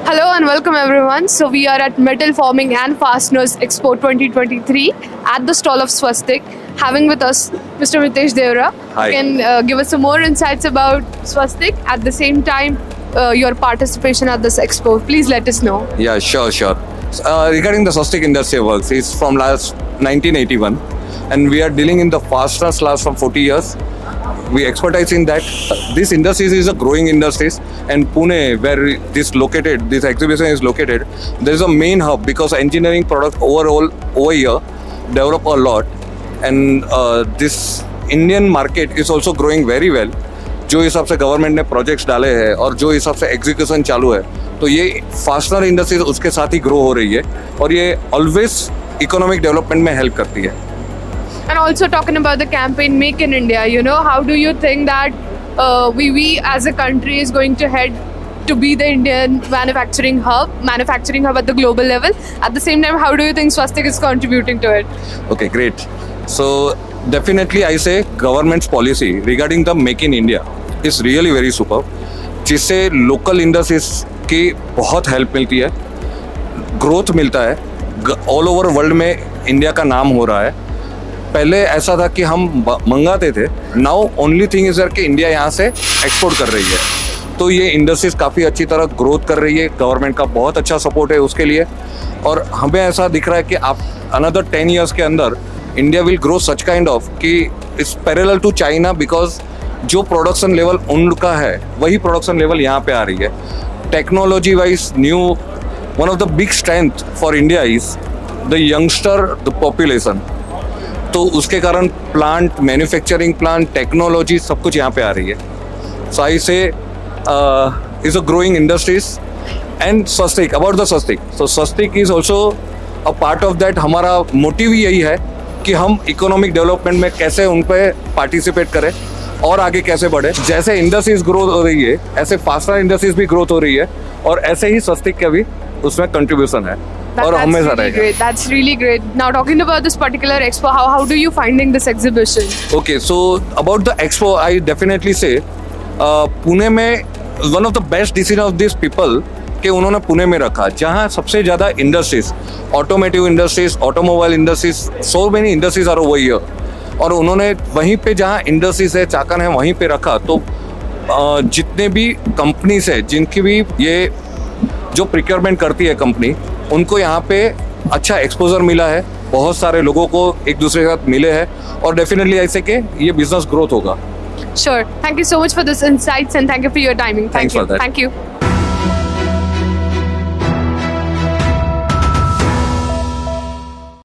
Hello and welcome everyone. So we are at Metal Forming and Fasteners Expo 2023 at the stall of Swastik, having with us Mr. Mitesh Devra. Hi. You can give us some more insights about Swastik. At the same time, your participation at this expo. Please let us know. Yeah, sure. Regarding the Swastik Industrial Works, it's from last 1981, and we are dealing in the fasteners last from 40 years. We expertise in that. This industry is a growing industry, and Pune, where this exhibition is located, there is a main hub because engineering product overall over here develop a lot, and this Indian market is also growing very well. जो हिसाब से government ने projects डाले हैं और जो हिसाब से एग्जीक्यूशन चालू है, तो ये फास्टनर इंडस्ट्री उसके साथ ही ग्रो हो रही है और ये ऑलवेज इकोनॉमिक डेवलपमेंट में हेल्प करती है. And also talking about the campaign Make in India, how do you think that we as a country is going to head to be the Indian manufacturing hub at the global level? At the same time, how do you think Swastik is contributing to it? Okay, great. So definitely I say government's policy regarding the Make in India is really very superb, जिससे local industries की बहुत help मिलती है, growth मिलता है, all over world में India का नाम हो रहा है. पहले ऐसा था कि हम मंगाते थे, नाउ ओनली थिंग इज कि इंडिया यहाँ से एक्सपोर्ट कर रही है, तो ये इंडस्ट्रीज काफ़ी अच्छी तरह ग्रोथ कर रही है. गवर्नमेंट का बहुत अच्छा सपोर्ट है उसके लिए, और हमें ऐसा दिख रहा है कि आप अनदर 10 years के अंदर India will grow such kind of कि it's parallel to China, because जो प्रोडक्शन लेवल उनका है वही प्रोडक्शन लेवल यहाँ पे आ रही है. Technology wise new one of the big strength for India is the youngster the population, तो उसके कारण प्लांट, मैन्युफैक्चरिंग प्लांट, टेक्नोलॉजी सब कुछ यहाँ पे आ रही है. सो आई से is a growing industries and Swastik, about the Swastik, so Swastik is also a part of that. हमारा मोटिव यही है कि हम इकोनॉमिक डेवलपमेंट में कैसे उन पे पार्टिसिपेट करें और आगे कैसे बढ़े. जैसे इंडस्ट्रीज ग्रोथ हो रही है, ऐसे फास्टनर इंडस्ट्रीज भी ग्रोथ हो रही है, और ऐसे ही Swastik का भी उसमें कंट्रीब्यूशन है और हमेशा रहेगा. That's really great. Now talking about this particular expo, how do you finding this exhibition? Okay, so about the expo, I definitely say Pune में one of the best decision of these people कि उन्होंने पुणे में रखा, जहाँ सबसे ज़्यादा industries, automotive industries, automobile industries, so many industries are over here, और उन्होंने वहीं पे जहाँ इंडस्ट्रीज है, चाकन है, वहीं पे रखा. तो जितने भी कंपनीज है, जिनकी भी ये जो प्रिक्योरमेंट करती है कंपनी, उनको यहाँ पे अच्छा एक्सपोजर मिला है, बहुत सारे लोगों को एक दूसरे के साथ मिले हैं, और डेफिनेटली ऐसे कि ये बिजनेस ग्रोथ होगा. Sure. Thank you so much for this insights and thank you for your timing. Thanks for that. Thank you.